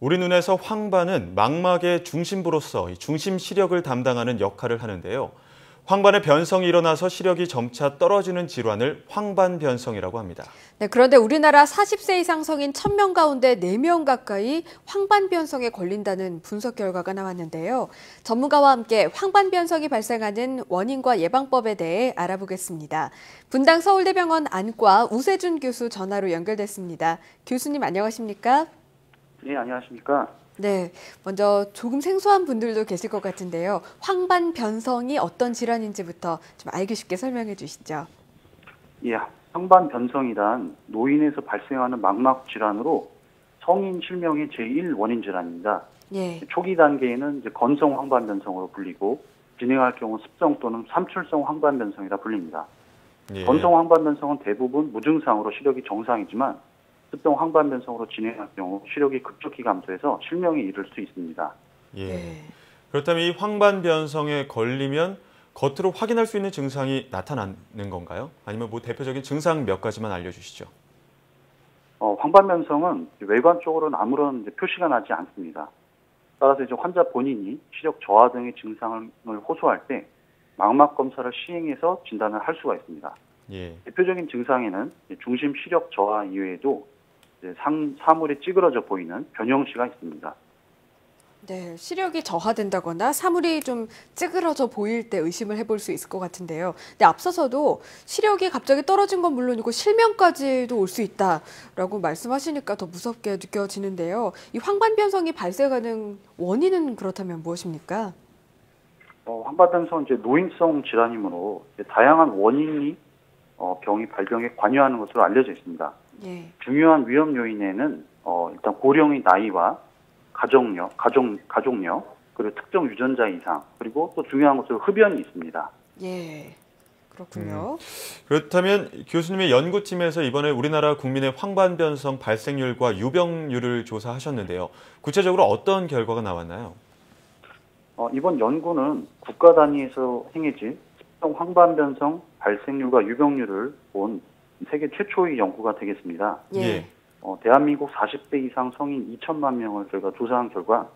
우리 눈에서 황반은 망막의 중심부로서 중심 시력을 담당하는 역할을 하는데요. 황반의 변성이 일어나서 시력이 점차 떨어지는 질환을 황반변성이라고 합니다. 네, 그런데 우리나라 40세 이상 성인 1,000명 가운데 4명 가까이 황반변성에 걸린다는 분석 결과가 나왔는데요. 전문가와 함께 황반변성이 발생하는 원인과 예방법에 대해 알아보겠습니다. 분당 서울대병원 안과 우세준 교수 전화로 연결됐습니다. 교수님 안녕하십니까? 네, 안녕하십니까? 네, 먼저 조금 생소한 분들도 계실 것 같은데요. 황반변성이 어떤 질환인지부터 좀 알기 쉽게 설명해 주시죠. 예, 황반변성이란 노인에서 발생하는 망막 질환으로 성인 실명의 제1 원인 질환입니다. 예. 초기 단계에는 이제 건성 황반변성으로 불리고 진행할 경우 습성 또는 삼출성 황반변성이라 불립니다. 예. 건성 황반변성은 대부분 무증상으로 시력이 정상이지만 습성 황반변성으로 진행할 경우 시력이 급격히 감소해서 실명에 이를 수 있습니다. 예. 그렇다면 이 황반변성에 걸리면 겉으로 확인할 수 있는 증상이 나타나는 건가요? 아니면 뭐 대표적인 증상 몇 가지만 알려주시죠. 황반변성은 외관적으로는 아무런 표시가 나지 않습니다. 따라서 이제 환자 본인이 시력 저하 등의 증상을 호소할 때 망막 검사를 시행해서 진단을 할 수가 있습니다. 예. 대표적인 증상에는 중심 시력 저하 이외에도 사물이 찌그러져 보이는 변형시가 있습니다. 네, 시력이 저하된다거나 사물이 좀 찌그러져 보일 때 의심을 해볼 수 있을 것 같은데요. 근데 앞서서도 시력이 갑자기 떨어진 건 물론이고 실명까지도 올 수 있다라고 말씀하시니까 더 무섭게 느껴지는데요. 이 황반변성이 발생하는 원인은 그렇다면 무엇입니까? 황반변성은 이제 노인성 질환이므로 다양한 원인이 병이 발병에 관여하는 것으로 알려져 있습니다. 예. 중요한 위험 요인에는 일단 고령의 나이와 가족력, 그리고 특정 유전자 이상, 그리고 또 중요한 것으로 흡연이 있습니다. 예, 그렇군요. 그렇다면 교수님의 연구팀에서 이번에 우리나라 국민의 황반변성 발생률과 유병률을 조사하셨는데요. 구체적으로 어떤 결과가 나왔나요? 이번 연구는 국가 단위에서 행해진 습성 황반변성 발생률과 유병률을 본 세계 최초의 연구가 되겠습니다. 예. 대한민국 40대 이상 성인 2천만 명을 저희가 조사한 결과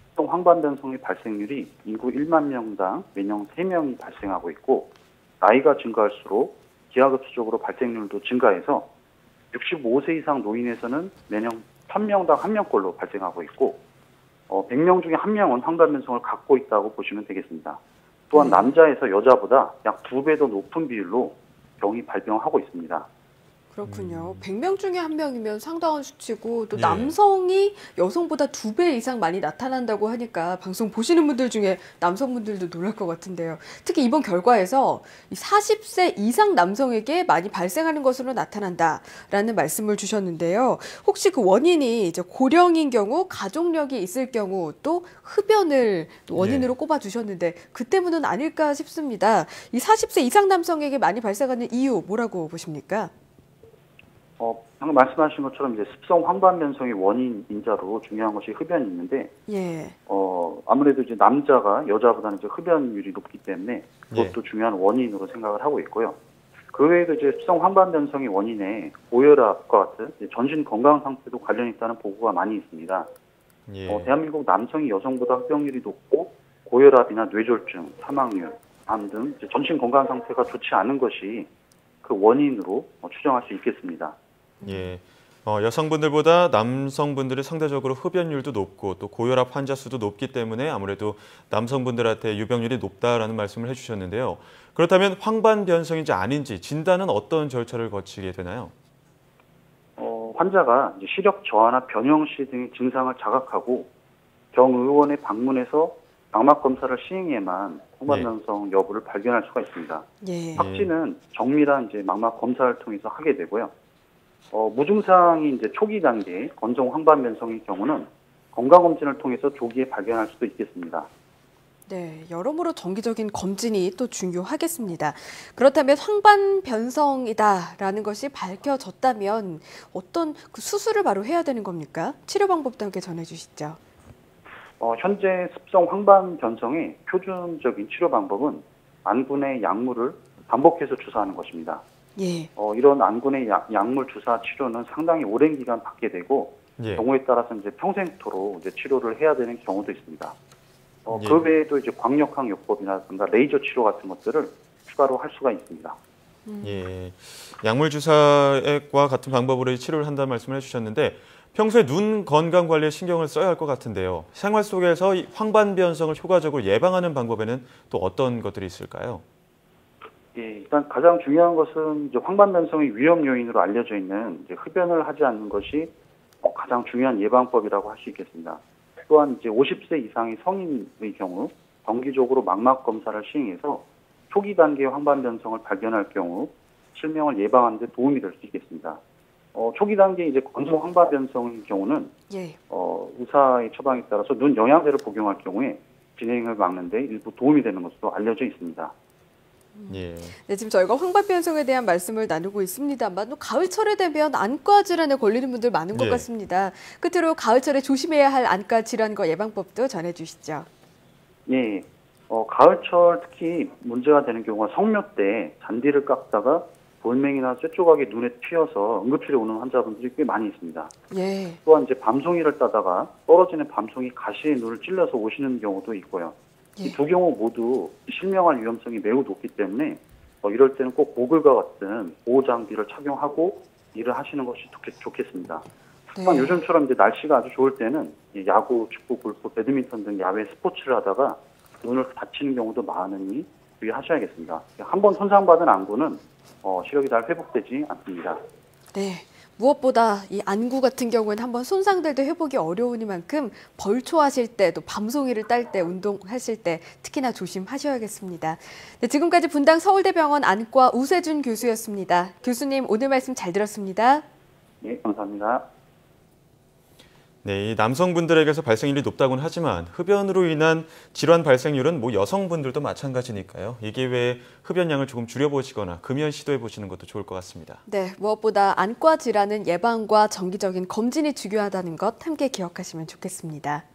습성 황반변성의 발생률이 인구 1만 명당 매년 3명이 발생하고 있고 나이가 증가할수록 기하급수적으로 발생률도 증가해서 65세 이상 노인에서는 매년 1,000명당 1명꼴로 발생하고 있고 100명 중에 1명은 황반변성을 갖고 있다고 보시면 되겠습니다. 또한 남자에서 여자보다 약 2배 더 높은 비율로 병이 발병하고 있습니다. 그렇군요. 100명 중에 1명이면 상당한 수치고 또 예. 남성이 여성보다 2배 이상 많이 나타난다고 하니까 방송 보시는 분들 중에 남성분들도 놀랄 것 같은데요. 특히 이번 결과에서 40세 이상 남성에게 많이 발생하는 것으로 나타난다라는 말씀을 주셨는데요. 혹시 그 원인이 이제 고령인 경우, 가족력이 있을 경우 또 흡연을 원인으로 꼽아주셨는데 그 때문은 아닐까 싶습니다. 이 40세 이상 남성에게 많이 발생하는 이유 뭐라고 보십니까? 방금 말씀하신 것처럼 이제 습성 황반변성의 원인 인자로 중요한 것이 흡연이 있는데, 예. 아무래도 이제 남자가 여자보다는 이제 흡연율이 높기 때문에 그것도 중요한 원인으로 생각을 하고 있고요. 그 외에도 이제 습성 황반변성의 원인에 고혈압과 같은 전신 건강 상태도 관련 있다는 보고가 많이 있습니다. 예. 대한민국 남성이 여성보다 흡연율이 높고 고혈압이나 뇌졸중, 사망률, 암 등 전신 건강 상태가 좋지 않은 것이 그 원인으로 추정할 수 있겠습니다. 예. 여성분들보다 남성분들이 상대적으로 흡연율도 높고 또 고혈압 환자 수도 높기 때문에 아무래도 남성분들한테 유병률이 높다라는 말씀을 해주셨는데요. 그렇다면 황반변성인지 아닌지 진단은 어떤 절차를 거치게 되나요? 환자가 이제 시력 저하나 변형시 등의 증상을 자각하고 병의원에 방문해서 망막 검사를 시행해야만 황반변성 여부를 발견할 수가 있습니다. 예. 확진은 정밀한 이제 망막 검사를 통해서 하게 되고요. 무증상이 이제 초기 단계 건성 황반변성의 경우는 건강검진을 통해서 조기에 발견할 수도 있겠습니다. 네, 여러모로 정기적인 검진이 또 중요하겠습니다. 그렇다면 황반변성이다라는 것이 밝혀졌다면 어떤 그 수술을 바로 해야 되는 겁니까? 치료 방법도 함께 전해주시죠. 현재 습성 황반변성의 표준적인 치료 방법은 안군의 약물을 반복해서 주사하는 것입니다. 예. 이런 안군의 약물 주사 치료는 상당히 오랜 기간 받게 되고 예. 경우에 따라서 이제 평생토록 이제 치료를 해야 되는 경우도 있습니다. 예. 그 외에도 이제 광역항 요법이라든가 레이저 치료 같은 것들을 추가로 할 수가 있습니다. 예, 약물 주사과 같은 방법으로 치료를 한다는 말씀을 해주셨는데 평소에 눈 건강 관리에 신경을 써야 할 것 같은데요. 생활 속에서 이 황반변성을 효과적으로 예방하는 방법에는 또 어떤 것들이 있을까요? 예, 일단 가장 중요한 것은 이제 황반변성의 위험 요인으로 알려져 있는 이제 흡연을 하지 않는 것이 가장 중요한 예방법이라고 할 수 있겠습니다. 또한 이제 50세 이상의 성인의 경우 정기적으로 망막 검사를 시행해서 초기 단계의 황반변성을 발견할 경우 실명을 예방하는 데 도움이 될 수 있겠습니다. 초기 단계 이제 건조 황반변성의 경우는 예. 의사의 처방에 따라서 눈 영양제를 복용할 경우에 진행을 막는 데 일부 도움이 되는 것으로 알려져 있습니다. 예. 네, 지금 저희가 황반변성에 대한 말씀을 나누고 있습니다만 또 가을철에 되면 안과 질환에 걸리는 분들 많은 것 예. 같습니다. 끝으로 가을철에 조심해야 할 안과 질환과 예방법도 전해주시죠. 예, 가을철 특히 문제가 되는 경우가 성묘 때 잔디를 깎다가 돌멩이나 쇠 조각이 눈에 튀어서 응급실에 오는 환자분들이 꽤 많이 있습니다. 예. 또한 이제 밤송이를 따다가 떨어지는 밤송이 가시에 눈을 찔러서 오시는 경우도 있고요. 예. 이 두 경우 모두 실명할 위험성이 매우 높기 때문에 이럴 때는 꼭 고글과 같은 보호 장비를 착용하고 일을 하시는 것이 좋겠습니다. 또한 네. 요즘처럼 이제 날씨가 아주 좋을 때는 이 야구, 축구, 골프, 배드민턴 등 야외 스포츠를 하다가 눈을 다치는 경우도 많으니 주의하셔야겠습니다. 한번 손상받은 안구는 시력이 잘 회복되지 않습니다. 네. 무엇보다 이 안구 같은 경우에는 한번 손상돼도 회복이 어려우니만큼 벌초하실 때 또 밤송이를 딸 때 운동하실 때 특히나 조심하셔야겠습니다. 네, 지금까지 분당 서울대병원 안과 우세준 교수였습니다. 교수님 오늘 말씀 잘 들었습니다. 네, 감사합니다. 네, 이 남성분들에게서 발생률이 높다고는 하지만 흡연으로 인한 질환 발생률은 뭐 여성분들도 마찬가지니까요. 이 기회에 흡연량을 조금 줄여보시거나 금연 시도해보시는 것도 좋을 것 같습니다. 네, 무엇보다 안과 질환은 예방과 정기적인 검진이 중요하다는 것 함께 기억하시면 좋겠습니다.